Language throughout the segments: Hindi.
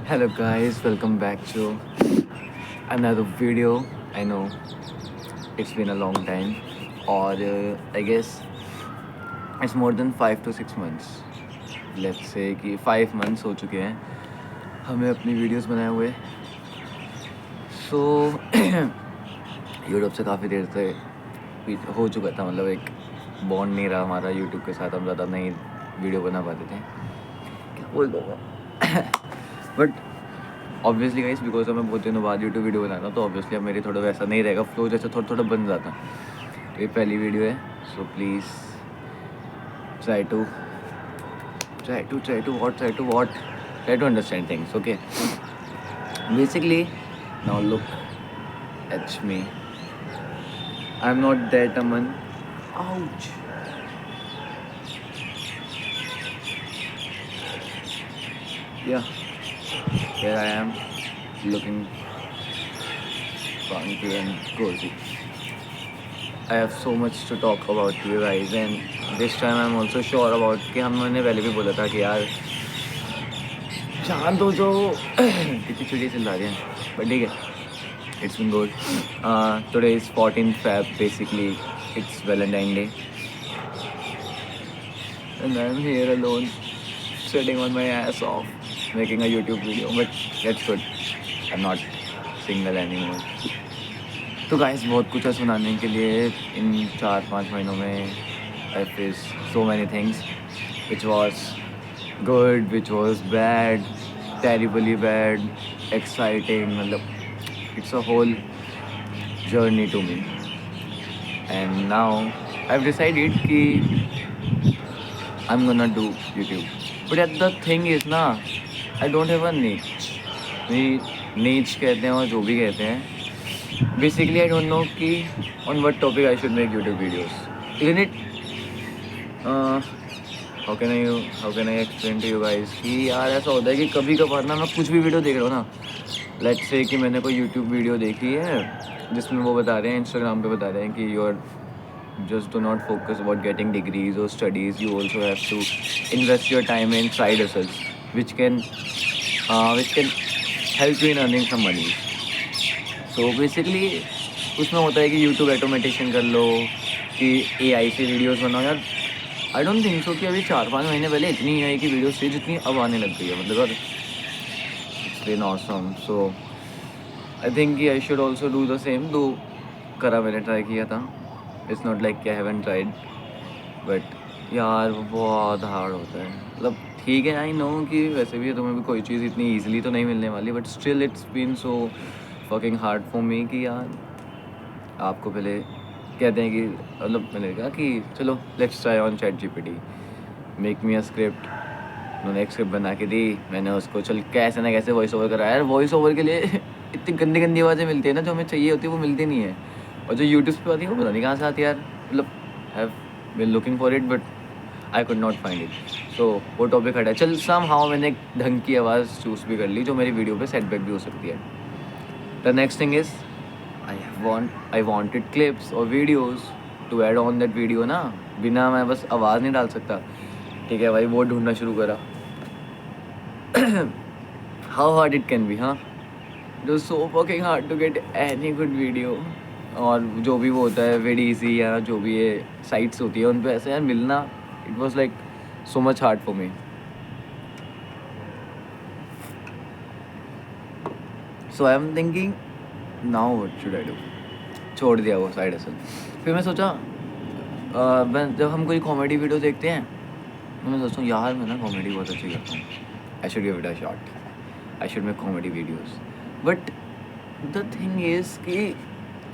Hello guys, welcome back to another video. I know it's been a long time, or I guess it's more than 5 to 6 months. Let's say कि 5 months हो चुके हैं हमें अपनी वीडियोस बनाए हुए. सो यूट्यूब से काफ़ी देर से हो चुका था, मतलब एक बॉन्ड नहीं रहा हमारा यूट्यूब के साथ. हम ज़्यादा नहीं वीडियो बना पाते थे, क्या बोल दूँगा. बट ऑब्वियसली गाइस, बिकॉज मैं बहुत दिनों बाद यूट्यूब वीडियो बनाता हूँ, तो ऑब्वियसली अब मेरे थोड़ा वैसा नहीं रहेगा, फ्लो जैसे थोड़ा थोड़ा बन जाता. तो ये पहली वीडियो है, so please try to understand things. Okay, basically now look at me. I am not that Aman. Ouch. Yeah here I am looking funky and cozy. I have so much to talk about you guys, and this time I'm also sure about कि हमने पहले भी बोला था कि यार जान दो जो कितनी चुड़िया चिल्ला रही हैं, but ठीक है. It's been good. Today is 14th Feb. Basically, it's Valentine Day, and I'm here alone, sitting on my ass off, making a YouTube video. But that's good. I'm not single anymore. तो गाइस बहुत कुछ है सुनाने के लिए. इन 4-5 महीनों में I face so many things which was good, which was bad, terribly bad, exciting. मतलब it's a whole journey to me. And now I have decided कि I am gonna do YouTube. But at the thing is ना, आई डोंट हैव अ नीच. नीच कहते हैं और जो भी कहते हैं, basically I don't know कि on what topic I should make YouTube videos. Isn't it? How can I explain to you guys कि यार ऐसा होता है कि कभी कभार ना मैं कुछ भी वीडियो देख रहा हूँ ना. लेट्स से कि मैंने कोई YouTube वीडियो देखी है जिसमें वो बता रहे हैं, इंस्टाग्राम पे बता रहे हैं कि you are just do not focus about getting degrees or studies. You also have to invest your time in side hustles, which can help you in earning some money. तो बेसिकली उसमें होता है कि यूट्यूब ऑटोमेटिशन कर लो, कि एआई से वीडियोस बनाओ. यार आई डोंट थिंक सो कि अभी 4-5 महीने पहले इतनी एआई की वीडियोस थी जितनी अब आने लग गई है. मतलब it's been awesome. So I think कि I should also do the same. तो करा, मैंने ट्राई किया था. इट्स नॉट लाइक कि आई हैवंट ट्राइड, बट यार वो बहुत हार्ड होता है. मतलब ठीक है, आई नो कि वैसे भी तुम्हें भी कोई चीज़ इतनी ईजिली तो नहीं मिलने वाली, but still it's been so fucking hard for me कि यार आपको पहले कहते हैं कि, मतलब मैंने कहा कि चलो let's try on ChatGPT, make me a script. उन्होंने एक स्क्रिप्ट बना के दी. मैंने उसको चल कैसे ना कैसे वॉइस ओवर कराया. यार वॉइस ओवर के लिए इतनी गंदी गंदी आवाज़ें मिलती है ना, जो हमें चाहिए होती है वो मिलती नहीं है. और जो यूट्यूब पे आती है वो पता नहीं कहाँ से आती है यार. मतलब have been looking for it but I could not find it. तो वो टॉपिक हटा. चल समहाउ मैंने एक ढंग की आवाज़ चूज़ भी कर ली जो मेरी वीडियो पे सेटबैक भी हो सकती है. The next thing is I wanted clips or videos to add on that video ना. बिना मैं बस आवाज़ नहीं डाल सकता. ठीक है भाई, वो ढूंढना शुरू करा. How hard it can be, हाँ. It was so fucking hard to get any good video. और जो भी वो होता है Videasy या जो भी ये साइट्स होती है उन पे ऐसे यार मिलना, it was like so much hard for me. So I am thinking now what should I do. छोड़ दिया वो साइड हसल. फिर मैं सोचा जब हम कोई कॉमेडी वीडियो देखते हैं तो मैं सोचता हूँ यार मैं ना कॉमेडी बहुत अच्छी करता हूँ. I should give it a shot. I should make comedy videos. But the thing is कि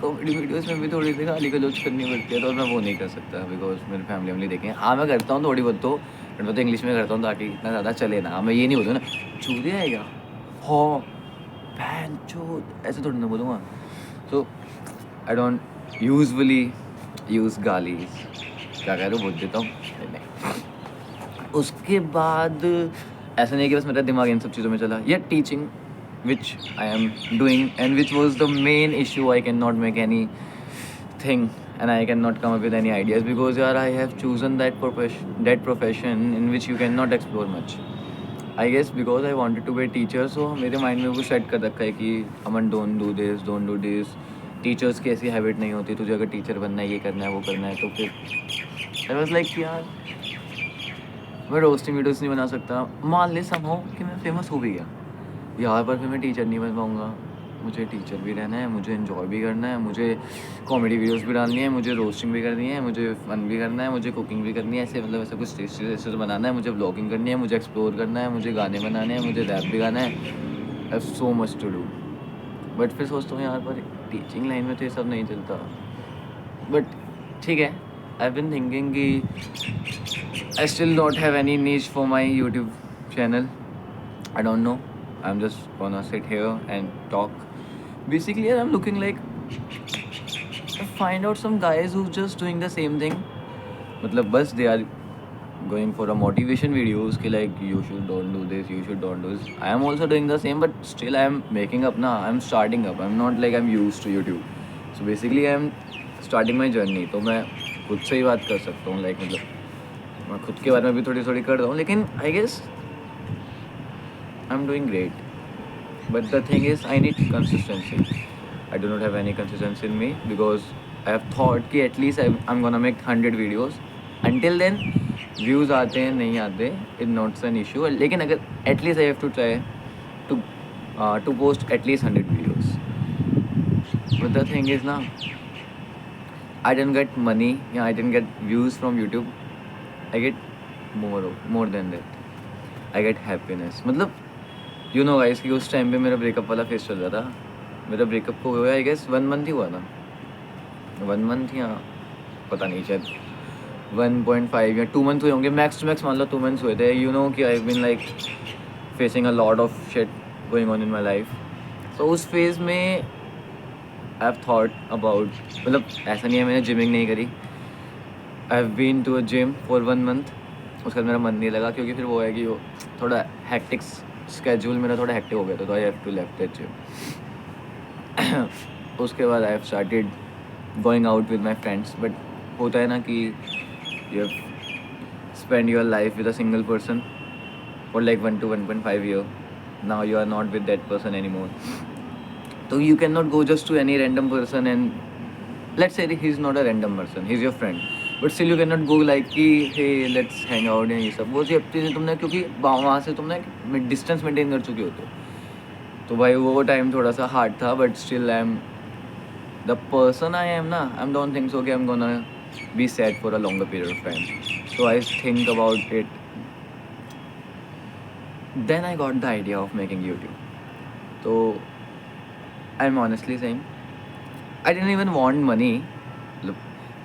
कॉमेडी वीडियोज़ में भी थोड़ी सी गाली गलौज करनी पड़ती है, तो मैं वो नहीं कर सकता बिकॉज मेरी फैमिली देखें. हाँ मैं करता हूँ थोड़ी बहुत, तो बट मैं तो इंग्लिश में करता हूँ ताकि इतना ज़्यादा चले ना. मैं ये नहीं बोलूँ ना चूतिया है क्या, हाँ बहन चोद, ऐसे थोड़ी ना बोलूँगा. सो आई डोंट यूजुअली यूज़ गालीज. क्या कह रहे हो, बोल देता हूँ. नहीं, उसके बाद ऐसा नहीं कि बस मेरा दिमाग इन सब चीज़ों में चला. ये teaching which I am doing and which was the main issue. I can not make any thing and I cannot come up with any ideas because I have chosen that profession in which you cannot explore much. I guess because I wanted to be teacher, so मेरे माइंड में वो सेट कर रखा है कि Aman don't do this. Teachers की ऐसी हैबिट नहीं होती, तुझे अगर टीचर बनना है, ये करना है, वो करना है, तो फिर आई वॉज लाइक यार मैं रोस्टिंग वीडियोस नहीं बना सकता। मान ले समझो कि मैं फेमस हो भी गया यहाँ पर, फिर मैं टीचर नहीं बन पाऊँगा। मुझे टीचर भी रहना है, मुझे इन्जॉय भी करना है, मुझे कॉमेडी वीडियोस भी डालनी है, मुझे रोस्टिंग भी करनी है, मुझे फन भी करना है, मुझे कुकिंग भी करनी है, ऐसे मतलब ऐसा कुछ टेस्टी रेसिपी बनाना है, मुझे ब्लॉगिंग करनी है, मुझे एक्सप्लोर करना है, मुझे गाने बनाने हैं, मुझे रैप भी गाना है। I have so much to do. But फिर सोचता हूँ यार पर टीचिंग लाइन में तो ये सब नहीं चलता। बट ठीक है, आई हैव बीन थिंकिंग कि I still not have any niche for my YouTube channel. I don't know. I'm just gonna sit here and talk. Basically, I'm looking like find out some guys who just doing the same thing. मतलब बस they are going for a motivation videos कि like you should don't do this, you should don't do this. I am also doing the same, but still I am making up ना. I'm starting up. I'm not like I'm used to YouTube. So basically I am starting my journey. तो मैं खुद से ही बात कर सकता हूँ like मतलब मैं खुद के बारे में भी थोड़ी थोड़ी कर रहा हूँ, लेकिन I guess I'm doing great. But the thing is, I need consistency. I do not have any consistency in me because I have thought कि at least I'm gonna make 100 videos. Until then, views आते हैं नहीं आते, it's not an issue. लेकिन अगर at least I have to try to post at least 100 videos. But the thing is ना, I didn't get money, yeah, I didn't get views from YouTube. I get more than that. I get happiness. मतलब यू नो गाइस कि उस टाइम पे मेरा ब्रेकअप वाला फेस चल रहा था। मेरा ब्रेकअप को हुआ आई गेस 1 मंथ ही हुआ था, 1 मंथ या पता नहीं शायद 1.5 या 2 मंथ हुए होंगे, मैक्स टू मैक्स मान लो 2 मंथ्स हुए थे। यू नो कि I been like facing a lot of shit going on in my life. तो उस फेज में आई हैव थॉट अबाउट, मतलब ऐसा नहीं है मैंने जिमिंग नहीं करी। I have been to a gym for 1 month. उसके बाद मेरा मन नहीं लगा क्योंकि फिर वो है कि वो थोड़ा हैक्टिक्स स्केड्यूल मेरा थोड़ा हेक्टिक हो गया था, तो I have to left that gym. उसके बाद I have started going out with my friends. But होता है ना कि you have spend your life with a single person for like 1 to 1.5 year. Now you are not with that person any more, तो you can not go just to any random person and let's say he is not a random person, he is your friend, but still you can not go like कि हे लेट्स हैंग आउट ये सब वो सब चीज़ें तुमने, क्योंकि वहाँ से तुमने डिस्टेंस मेंटेन कर चुके हो। तो भाई वो टाइम थोड़ा सा हार्ड था, but still I am the person I am ना। आई डोंट थिंक सो कि I am gonna be sad for a longer period of time, so I think about it. Then I got the idea of making YouTube. तो I am honestly saying I didn't even want money. Look,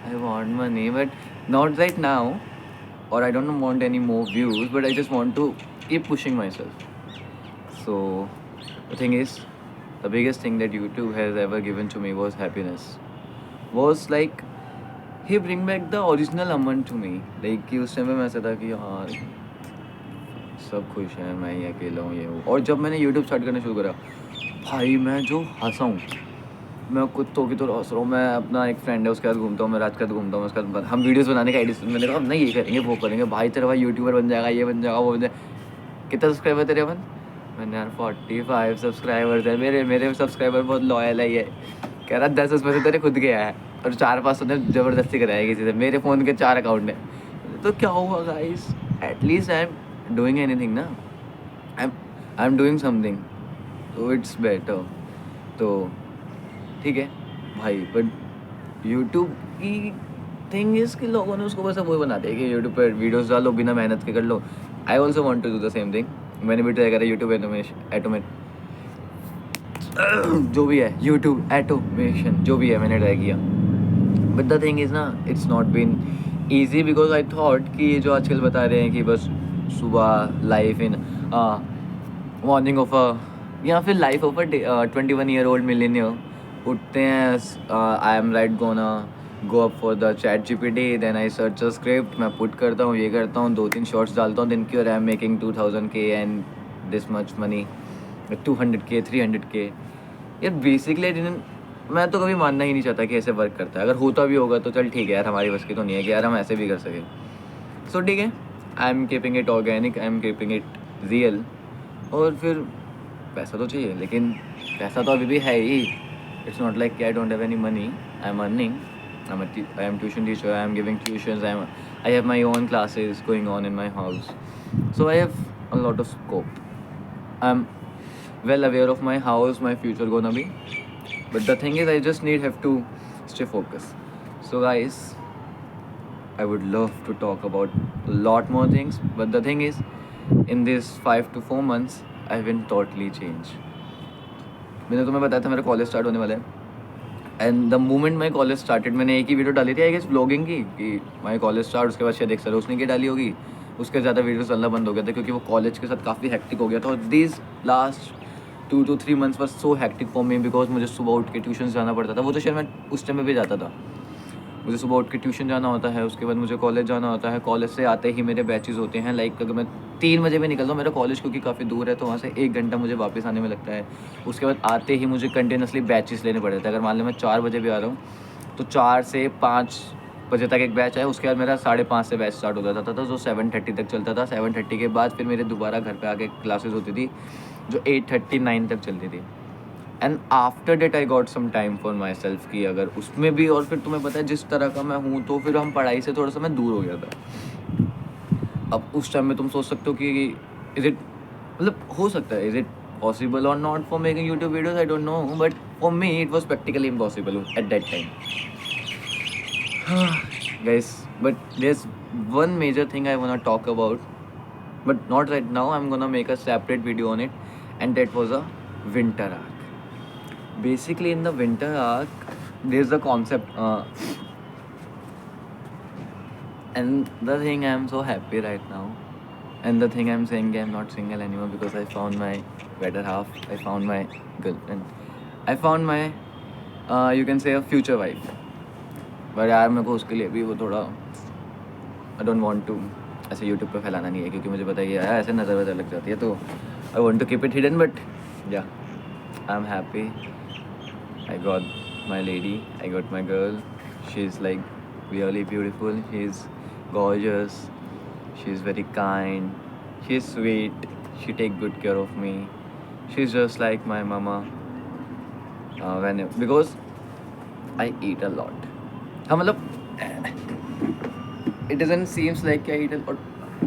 I want money, but not right now, or I don't want any more views, but I just want to keep pushing myself. So, the thing is, the biggest thing that YouTube has ever given to me was happiness. Was like, he bring back the original Aman to me. Like कि उस टाइम पे मैं ऐसा था कि यार सब खुश हैं, मैं ही अकेला हूँ ये वो। और जब मैंने YouTube स्टार्ट करना शुरू करा, भाई मैं जो हंसा हूँ, मैं कुत्तों की तरह हंस रहा हूँ। मैं अपना एक फ्रेंड है उसके साथ घूमता हूँ, मैं रात के साथ घूमता हूँ, उसके बाद हम वीडियोस बनाने का आइडिया, मैंने कहा अब नहीं ये करेंगे वो करेंगे, भाई तेरा भाई यूट्यूबर बन जाएगा, ये बन जाएगा वो बन जाएगा। कितना सब्सक्राइबर तेरे अपन? मैंने यार 45 सब्सक्राइबर्स है मेरे। मेरे सब्सक्राइबर बहुत लॉयल है। ये कह रहा 10 उसमें से तेरे खुद के है और 4-5 तो ज़बरदस्ती कराया किसी से। मेरे फ़ोन के 4 अकाउंट है, तो क्या हुआ guys, at least I am doing anything ना, आई एम डूइंग समथिंग, तो इट्स बेटर। तो ठीक है भाई, but YouTube key thing is कि लोगों ने उसको बस वो बना दिया कि यूट्यूब पर वीडियोस डालो, बिना मेहनत के कर लो। I also want to do the same thing. मैंने भी ट्राई करा यूट्यूब जो भी है, यूट्यूब एटोमेशन जो भी है, मैंने ट्राई किया। बट द थिंग इज़ ना, it's not been easy because I thought कि ये जो आजकल बता रहे हैं कि बस सुबह life in morning of a or फिर life of a 21-year-old millionaire उठते हैं, I am right gonna go up for the ChatGPT, then I search a script, मैं पुट करता हूँ, ये करता हूँ, 2-3 शॉर्ट्स डालता हूँ दिन की, और I am making 2000K and this much money, 200K 300K। यार बेसिकली मैं तो कभी मानना ही नहीं चाहता कि ऐसे वर्क करता है। अगर होता भी होगा तो चल ठीक है यार, हमारी बस की तो नहीं है कि यार हम ऐसे भी कर सकें। सो ठीक है, I am keeping it organic, I am keeping it real. और फिर पैसा तो चाहिए, लेकिन पैसा तो अभी भी है ही। It's not like I don't have any money, I am earning. I am tuition teacher, I am giving tuitions, I have my own classes going on in my house, so I have a lot of scope. I am well aware of my how is my future gonna be, but the thing is I just have to stay focused. So guys, I would love to talk about a lot more things, but the thing is in these 5 to 4 months I've been totally changed. मैंने तुम्हें बताया था मेरा कॉलेज स्टार्ट होने वाला है, and the moment my college started मैंने एक ही वीडियो डाली थी आई गेस व्लॉगिंग की कि माई कॉलेज स्टार्ट, उसके बाद शायद एक उसने की डाली होगी, उसके ज़्यादा वीडियोस डालना बंद हो गया था क्योंकि वो कॉलेज के साथ काफ़ी हेक्टिक हो गया था। और this last 2 to 3 months were so hectic for me because मुझे सुबह उठ के ट्यूशन जाना पड़ता था। वो तो शायद मैं उस टाइम में भी जाता था। मुझे सुबह उठ के ट्यूशन जाना होता है, उसके बाद मुझे कॉलेज जाना होता है, कॉलेज से आते ही मेरे बैचेस होते हैं। लाइक अगर मैं 3 बजे भी निकलता हूँ, मेरा कॉलेज क्योंकि काफ़ी दूर है तो वहाँ से 1 घंटा मुझे वापस आने में लगता है। उसके बाद आते ही मुझे कंटिन्यूसली बैचेस लेने पड़ते थे। अगर मान लो मैं 4 बजे भी आ रहा हूँ तो 4 से 5 बजे तक एक बैच है, उसके बाद मेरा 5:30 से बैच स्टार्ट हो जाता था जो 7:30 तक चलता था। 7:30 के बाद फिर मेरे दोबारा घर पे आके क्लासेस होती थी जो 8:30 9 तक चलती थी। And after that I got some time for myself कि अगर उसमें भी, और फिर तुम्हें पता है जिस तरह का मैं हूँ तो फिर हम पढ़ाई से थोड़ा सा मैं दूर हो गया था। अब उस टाइम में तुम सोच सकते हो कि इज़ इट, मतलब हो सकता है, इज़ इट पॉसिबल और not for making YouTube videos, I don't know, but for me it was practically impossible at that time guys. But there's one major thing I wanna talk about, but not right now. I'm gonna make a separate video on it, and that was a winter arc. Basically in the winter arc there's a concept, and the thing I'm so happy right now, and the thing I'm saying I'm not single anymore because I found my better half, I found my girlfriend, I found my you can say a future wife. But यार मेरे को उसके लिए भी वो थोड़ा, आई डोंट वांट टू ऐसे यूट्यूब पे फैलाना नहीं है क्योंकि मुझे पता है यार ऐसे नज़र वज़र लग जाती है, तो I want to keep it hidden. But yeah I am happy, I got my lady, I got my girl, she is like really beautiful, she is gorgeous, she is very kind, she is sweet, she take good care of me, she is just like my mama when because I eat a lot. हाँ मतलब it doesn't seems like I eat a lot.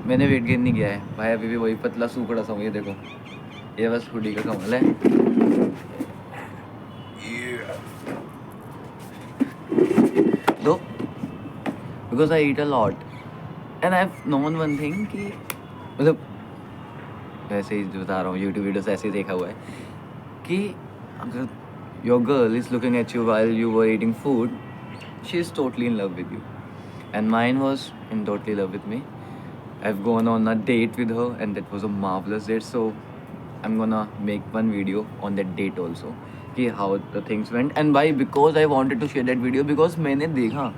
मैंने वेट गेन नहीं किया है भाई, अभी भी वही पतला सूखड़ा सा हूँ। ये देखो, ये बस हुडी का कमाल है। तो because I eat a lot and I have known one thing कि मतलब वैसे ही बता रहा हूँ, यूट्यूब वीडियो से ऐसे ही देखा हुआ है कि अगर your girl is looking at you while you were eating food, she is totally in love with you, and mine was in totally love with me. I've gone on a date with her and that was a marvelous date, so I'm gonna make one video on that date also कि how the things went, and why, because I wanted to share that video because मैंने देखा,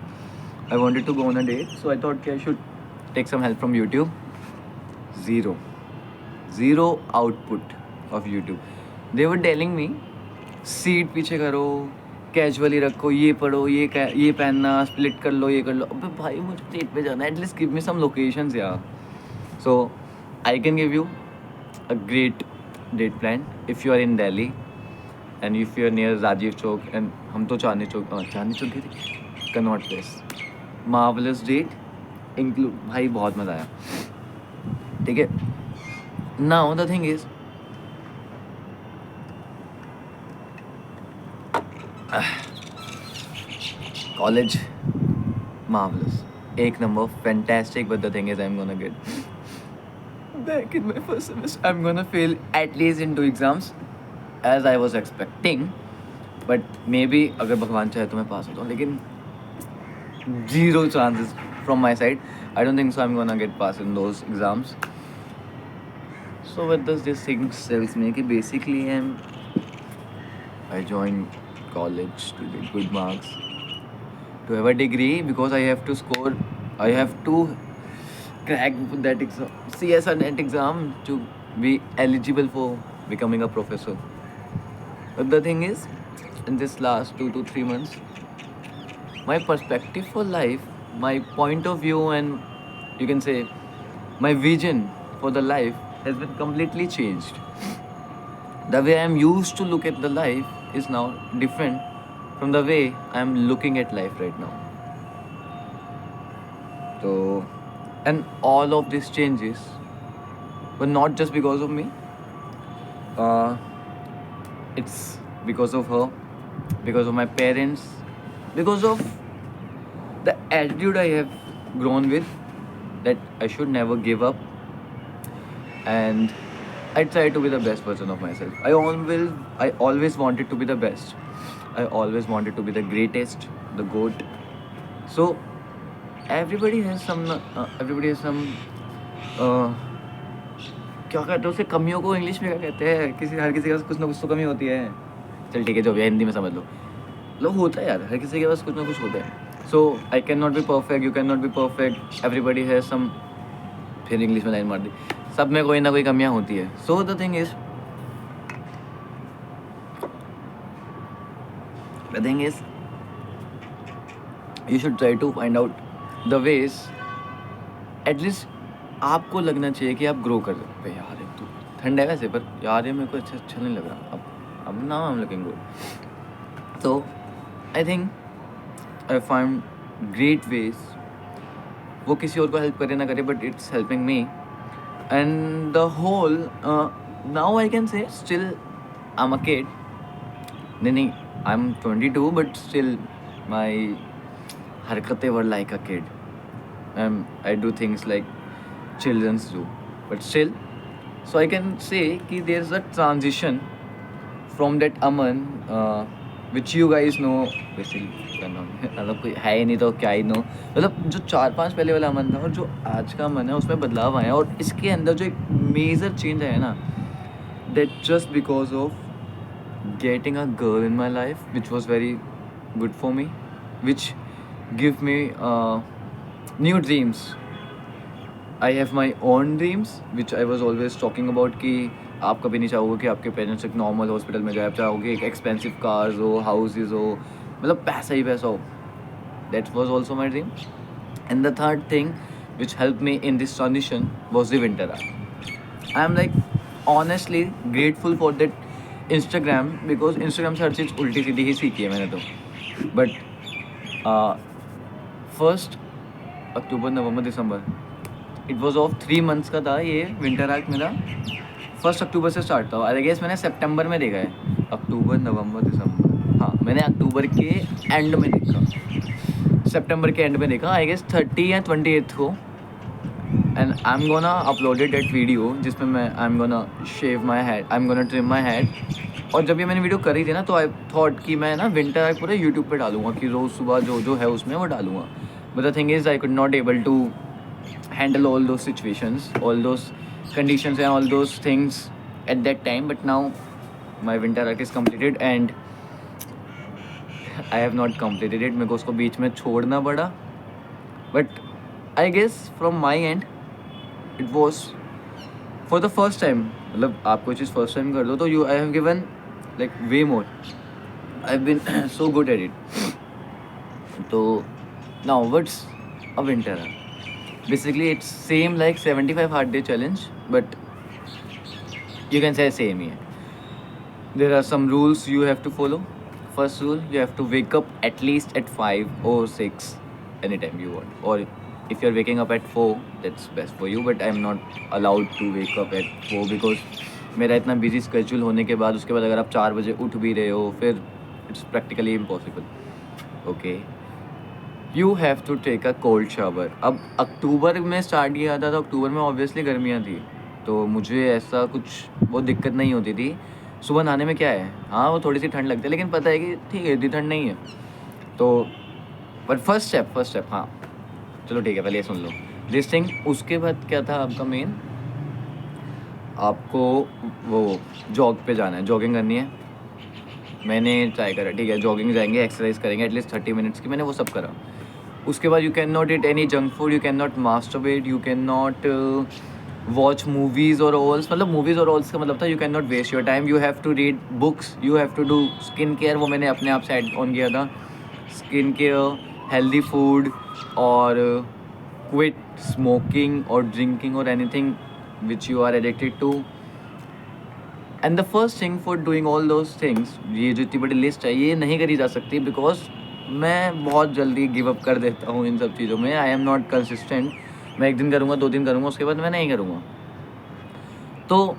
I wanted to go on a date, so I thought कि I should take some help from YouTube. Zero output of YouTube. They were telling me seat पीछे करो, कैजुअली रखो, ये पढ़ो, ये पहनना, स्प्लिट कर लो, ये कर लो। अबे भाई मुझे डेट पे जाना है, at least give me some locations यार। So I can give you a great date plan if you are in Delhi and if you are near Rajiv Chowk, and हम तो चांदनी चौक गए थे, Connaught Place, marvelous date include, भाई बहुत मज़ा आया। ठीक है, now the thing is college, marvelous, एक number, fantastic, but the thing is I'm gonna get back in my first semester. I'm gonna fail at least in 2 exams as I was expecting, but maybe अगर भगवान चाहे तो मैं पास होता हूँ, लेकिन zero chances from my side. I don't think so I'm gonna get pass in those exams. So what does this thing tells me कि basically I joined college to get good marks, to have a degree, because I have to score, I have to crack that exam, CSR net exam, to be eligible for becoming a professor. But the thing is, in this last 2 to 3 months, my perspective for life, my point of view, and you can say my vision for the life has been completely changed. The way I am used to look at the life is now different from the way I am looking at life right now. So, and all of these changes were not just because of me. Uh, it's because of her, because of my parents, because of the attitude I have grown with, that I should never give up, and I try to be the best version of myself. I always wanted to be the best. I always wanted to be the greatest, the goat. So everybody has some क्या कहते हैं उसे, कमियों को इंग्लिश में क्या कहते हैं, हर किसी के पास कुछ ना कुछ तो कमी होती है. चल ठीक है, जो भी है हिंदी में समझ लो. मतलब होता है यार, हर किसी के पास कुछ ना कुछ होता है. So I can not be perfect, you can not be perfect, everybody has some. फिर इंग्लिश में लाइन मार दी. सब में कोई ना कोई कमियां होती है. So the thing is you should try to find out the ways. At least आपको लगना चाहिए कि आप ग्रो कर रहे हो. यार एक तो ठंड है वैसे, पर यार ये मेरे को अच्छा नहीं लग रहा. अब ना आई एम लुकिंग गुड. तो I think I find great ways. वो किसी और को हेल्प करे ना करे, but it's helping me. And the whole now I can say still I am a kid. नहीं, I am 22, but still my हरकतें were like a kid. I do things like children do, but still, so I can say कि there's a transition from that Aman, which you guys know basically. मतलब कोई है ही नहीं तो क्या ही नो. मतलब जो 4-5 पहले वाला अमन था और जो आज का अमन है, उसमें बदलाव आया. और इसके अंदर जो एक मेजर चेंज आया ना, that just because of getting a girl in my life, which was very good for me, which give me new dreams. I have my own dreams, which I was always talking about कि आप कभी नहीं चाहोगे कि आपके पेरेंट्स एक नॉर्मल हॉस्पिटल में जाए. आप चाहोगे एक एक्सपेंसिव कार्स हो, हाउसेज हो, मतलब पैसा ही पैसा हो. That was also my dream. And the third thing which helped me in this transition was the winter art. I am like honestly grateful for that Instagram, because Instagram से हर चीज़ उल्टी सीधी ही सीखी है मैंने तो. But first October, November, December, it was of 3 months का था ये विंटर आर्क मेरा. 1 अक्टूबर से स्टार्ट था. आई गेस मैंने सितंबर में देखा है. अक्टूबर, नवंबर, दिसंबर, हाँ मैंने अक्टूबर के एंड में देखा, सितंबर के एंड में देखा. आई गेस 30 या 28 को. And I am gonna uploaded that video जिसमें मैं I am gonna shave my head, I am gonna trim my head. और जब ये मैंने वीडियो करी थी ना, तो आई थॉट कि मैं ना विंटर आर्क पूरा यूट्यूब पे डालूंगा, कि रोज़ सुबह जो है उसमें वो डालूंगा. But the thing is I could not able to handle all those situations, all those conditions and all those things at that time. But now my winter arc is completed and I have not completed it. मेरे को उसको बीच में छोड़ना पड़ा. But I guess from my end it was for the first time. मतलब आप कोई चीज़ first time कर दो तो I have given like way more. I've been so good at it. So now what's a winter arc? Basically it's same like 75 hard day challenge, but you can say same here. There are some rules you have to follow. First rule, you have to wake up at least at 5 or 6 anytime you want, or if you're waking up at 4 that's best for you, but I'm not allowed to wake up at 4 because मेरा इतना बिजी स्केड्यूल होने के बाद उसके बाद अगर आप 4 बजे उठ भी रहे हो, फिर it's practically impossible. Okay, you have to take a cold shower. अब अक्टूबर में स्टार्ट किया था, तो अक्टूबर में ऑब्वियसली गर्मियाँ थी, तो मुझे ऐसा कुछ वो दिक्कत नहीं होती थी. सुबह नहाने में क्या है, हाँ वो थोड़ी सी ठंड लगती है, लेकिन पता है कि ठीक है इतनी ठंड नहीं है. तो बट फर्स्ट स्टेप हाँ चलो ठीक है, पहले ये सुन लो दिस थिंग. उसके बाद क्या था आपका मेन, आपको वो जॉग पे जाना है, जॉगिंग करनी है. मैंने ट्राई करा, ठीक है जॉगिंग जाएंगे, एक्सरसाइज करेंगे एटलीस्ट 30 मिनट्स की, मैंने वो सब करा. उसके बाद you can not eat any junk food, you can not masturbate, you can not watch movies और ऑल्स. मतलब मूवीज़ और ऑल्स का मतलब था you can not waste your time, you have to read books, you have to do skin care. वो मैंने अपने आप से ऐड ऑन किया था, स्किन केयर, हेल्दी फूड, और क्विट स्मोकिंग और ड्रिंकिंग और anything which you are addicted to. And the first thing for doing all those things, ये जो इतनी बड़ी लिस्ट है ये नहीं करी जा सकती बिकॉज मैं बहुत जल्दी गिव अप कर देता हूँ इन सब चीज़ों में. आई एम नॉट कंसिस्टेंट. मैं एक दिन करूँगा, 2 दिन करूँगा, उसके बाद मैं नहीं करूँगा. तो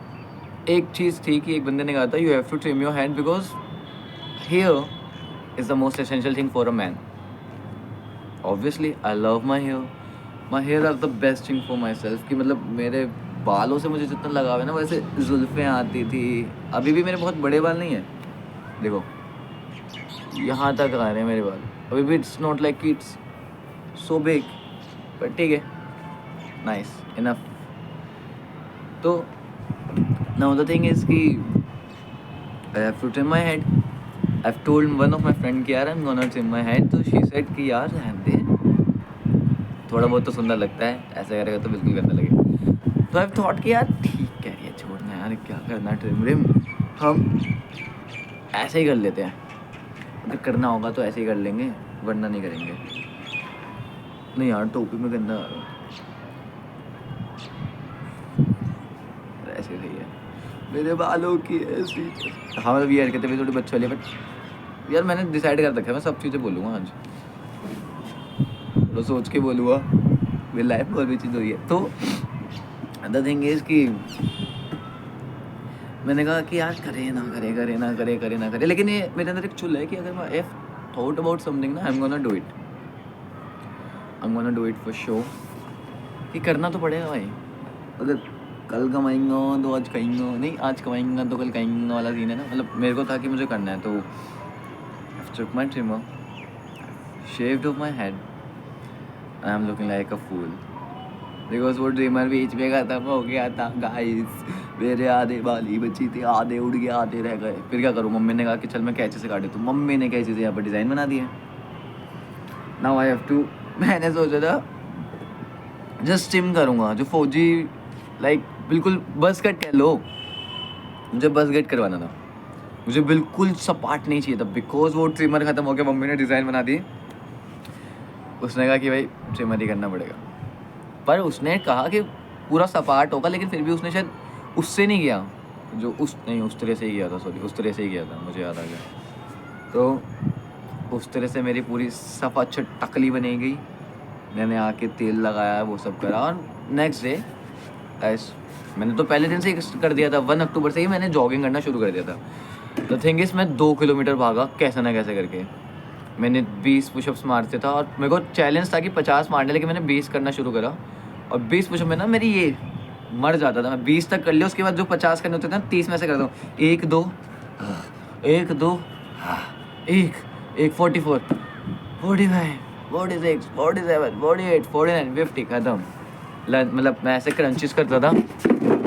एक चीज़ थी कि एक बंदे ने कहा था you have to trim your head because hair is the most essential thing for a man. Obviously I love my hair. My hair are the best thing for myself. कि मतलब मेरे बालों से मुझे जितना लगाव है ना, वैसे जुल्फ़ें आती थी. अभी भी मेरे बहुत बड़े बाल नहीं हैं, देखो यहाँ तक आ रहे हैं मेरे बाल. अभी भी it's not like it's so big, but ठीक है, नाइस इनफ. तो नाउ द थिंग इज़ कि I have to trim my head. I have told one of my friend कि यार I am gonna trim my head. तो शी सेड कि यार रहने दे, थोड़ा बहुत तो सुंदर लगता है, ऐसा करेगा तो बिल्कुल गंदा लगेगा. तो आई हैव थॉट कि यार ठीक कह रही है, छोड़ना यार, क्या करना ट्रिम व्रिम, हम ऐसे ही कर लेते हैं. अगर करना होगा तो ऐसे ही कर लेंगे, वरना नहीं करेंगे. नहीं यार टोपी में गंदा आ रहा है, ऐसे सही है. मेरे बालों की ऐसी, हाँ मतलब ये हरकतें भी थोड़ी बच्चों वाली, बट यार मैंने डिसाइड कर रखा है मैं सब चीज़ें बोलूँगा आज, थोड़ा सोच के बोलूँगा. मेरी लाइफ में और भी चीज़ हुई है. तो द थिंग इज़ कि मैंने कहा कि यार करे ना करे, करे ना करे, करे ना करे. लेकिन ये मेरे अंदर एक चुल है कि अगर मैं इफ थॉट अबाउट समथिंग ना, आई am gonna do it. I am gonna do it for sure. कि करना तो पड़ेगा भाई. अगर कल कमाएंगा तो आज खाएंगा, नहीं आज कमाएंगा तो कल खाएंगा वाला सीन है ना. मतलब मेरे को था कि मुझे करना है. तो आई टुक माई trimmer, shaved off my head. I am looking like a fool because वो ट्रिमर बीच में खत्म हो गया था गाइस. मेरे आधे बाल ही बची थी, आधे उड़ गए, आधे रह गए. फिर क्या करूँ, मम्मी ने कहा कि चल मैं कैंची से काट देता हूँ. मम्मी ने कैंची से यहाँ पर डिज़ाइन बना दिया. नाउ आई हैव टू, मैंने सोचा था जस्ट ट्रिम करूँगा जो फौजी लाइक बिल्कुल बस कट कह लो. मुझे बस कट करवाना था, मुझे बिल्कुल सपाट नहीं चाहिए था बिकॉज वो ट्रिमर ख़त्म हो गया. मम्मी ने डिज़ाइन बना दी. उसने कहा कि भाई ट्रिमर ही करना पड़ेगा. पर उसने कहा कि पूरा सपाट होगा, लेकिन फिर भी उसने शायद उससे नहीं किया जो उस तरह से ही किया था. सॉरी, उस तरह से ही किया था, मुझे याद आ गया. तो उस तरह से मेरी पूरी सफ़ा टकली बनी गई. मैंने आके तेल लगाया, वो सब करा. और नेक्स्ट डे मैंने तो पहले दिन से ही कर दिया था. 1 अक्टूबर से ही मैंने जॉगिंग करना शुरू कर दिया था. द थिंग इज़ मैं 2 किलोमीटर भागा कैसे ना कैसे करके. मैंने 20 पुशअप्स मारते था और मेरे को चैलेंज था कि 50 मारने, लेकिन मैंने 20 करना शुरू करा. और 20 पुशअप में ना मेरी ये मर जाता था. मैं 20 तक कर लिया, उसके बाद जो 50 करने होते थे ना 30 में से करता हूँ. 1 2 1 2 1 1 44 45 46 47 48 49 50 खत्म. मतलब मैं ऐसे क्रंचेस करता था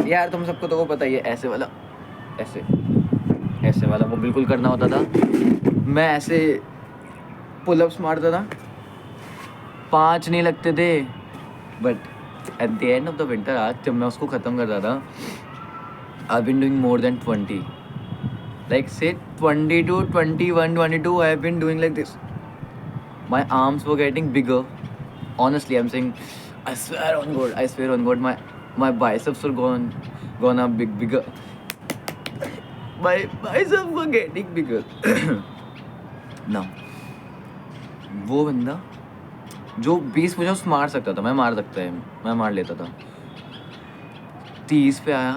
यार. तुम सबको तो वो पता ही है, ऐसे वाला, ऐसे वाला वो बिल्कुल करना होता था. मैं ऐसे पुलअप्स मारता था, 5 नहीं लगते थे. But at the end of the winter आज जब मैं उसको ख़त्म करता था, I been doing more than 20, like से 22 21 22. I have been doing like this. My arms were getting bigger. Honestly I am saying, I swear on God, my biceps were gone up bigger. My biceps were getting bigger. Now, वो बंदा जो 20 पुशअप्स मार सकता था, मैं मार लेता था. 30 पे आया,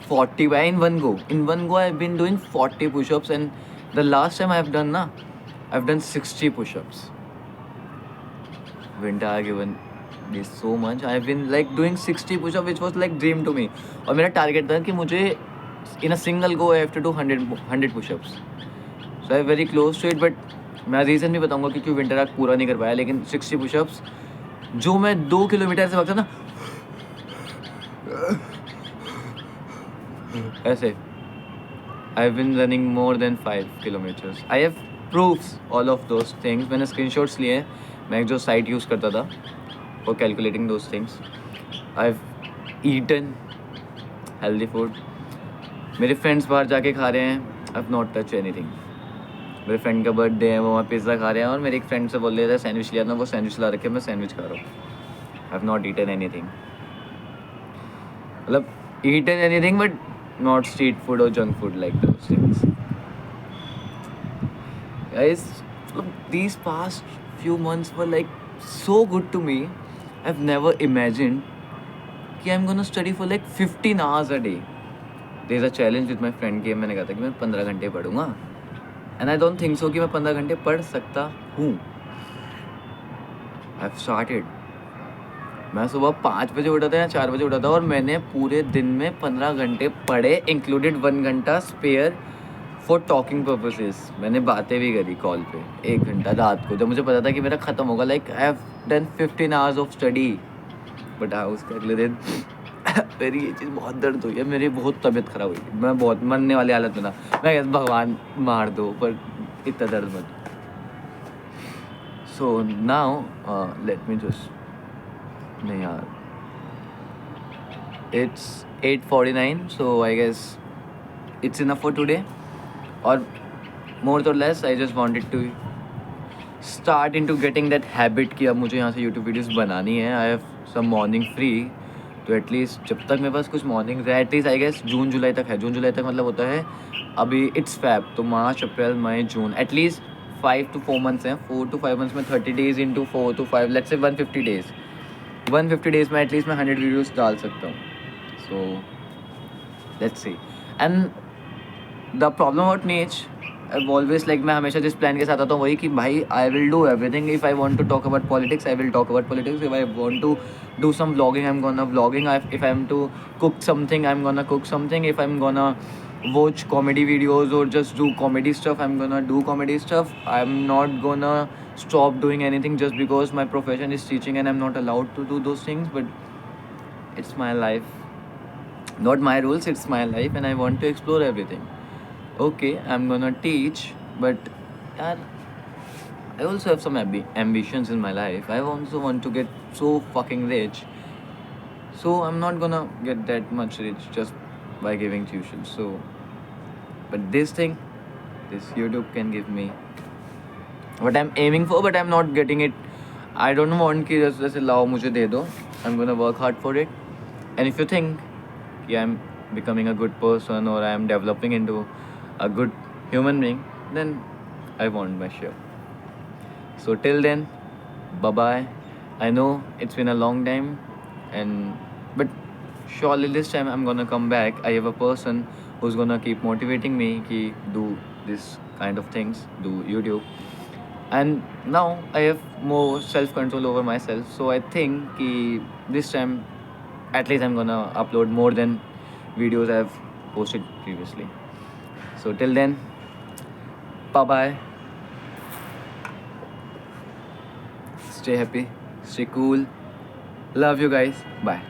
40 पे आया in one go. I have been doing 40 push-ups, and the last time I have done 60 push-ups. Winter has given this so much. I have been like doing 60 push-up, which was like dream to me. और मेरा टारगेट था कि मुझे in a single go I have to do 100 push-ups. So I am very close to it, but मैं रीज़न भी बताऊंगा कि क्यों विंटर आग पूरा नहीं कर पाया. लेकिन 60 पुशअप्स जो मैं 2 किलोमीटर से भागता ना ऐसे, I have been running more than 5 kilometres. I have proofs all of those things. मैंने स्क्रीनशॉट्स लिए. मैं जो साइट यूज़ करता था for calculating those things. I have eaten healthy food. मेरे फ्रेंड्स बाहर जाके खा रहे हैं, I have not touch anything. मेरे फ्रेंड का बर्थडे है, वो वहाँ पिज़्ज़ा खा रहे हैं, और मेरे एक फ्रेंड से बोल रहे थे सैंडविच लिया था, वो सैंडविच ला रखे, मैं सैंडविच खा रहा हूँ. I have not eaten anything. मतलब eaten anything, but not street food or junk food like those things. Guys, look, these past few months were like so good to me. I've never imagined कि I'm gonna study for like 15 hours a day. There's a challenge with my friend कि मैंने कहा था कि मैं 15 घंटे पढ़ूंगा. And I don't think so कि मैं 15 घंटे पढ़ सकता हूँ. I've started. मैं सुबह 5 बजे उठा था या 4 बजे उठा था और मैंने पूरे दिन में 15 घंटे पढ़े, इंक्लूडेड 1 घंटा स्पेयर फॉर टॉकिंग पर्पसेस. मैंने बातें भी करी कॉल पे 1 घंटा रात को, जब मुझे पता था कि मेरा ख़त्म होगा. Like I have done 15 hours of study. But हाँ, उसके अगले दिन मेरी ये चीज़ बहुत दर्द हुई है, मेरी बहुत तबीयत ख़राब हुई, मैं बहुत मरने वाली हालत में था. मैं कहता भगवान मार दो, पर इतना दर्द मत. So now let me just, नहीं यार, it's 8:49, so I guess it's enough for today. Or more or less, I just wanted to start into getting that habit कि अब मुझे यहाँ से YouTube वीडियोस बनानी है. I have some morning free, तो एटलीस्ट जब तक मेरे पास कुछ मॉर्निंग है, एटलीस्ट आई गेस जून जुलाई तक है. जून जुलाई तक मतलब होता है अभी इट्स फैब, तो मार्च अप्रैल मई जून, एटलीस्ट 5 to 4 months हैं. 4 to 5 months में 30 days into 4 to 5, let's say 150 days. 150 days में एटलीस्ट मैं 100 वीडियोस डाल सकता हूँ. So let's see. And the problem about नीच, ऑलवेज लाइक, मैं हमेशा जिस प्लान के साथ आता हूँ वही कि भाई I will do everything. If I want to talk about politics, I will talk about politics. If I want to do some vlogging, I'm gonna vlogging. If I'm to cook something, I'm gonna cook something. If I'm gonna watch comedy videos or just do comedy stuff, I'm gonna do comedy stuff. I'm not gonna stop doing anything just because my profession is teaching and I'm not allowed to do those things. But it's my life, not my rules, it's my life, and I want to explore everything. Okay, I'm gonna teach, but yaar, I also have some ambitions in my life. I also want to get so fucking rich. So I'm not gonna get that much rich just by giving tuition. So, but this thing, this YouTube can give me what I'm aiming for, but I'm not getting it. I don't want कि जैसे लाओ मुझे दे दो. I'm gonna work hard for it. And if you think कि I'm becoming a good person or I'm developing into a good human being, then I want my share. So till then, bye bye. I know it's been a long time, but surely this time I'm gonna come back. I have a person who's gonna keep motivating me ki do this kind of things, do YouTube. And now I have more self control over myself. So I think ki this time at least I'm gonna upload more than videos I've posted previously. So till then, bye bye. Stay happy, stay cool. Love you guys. Bye.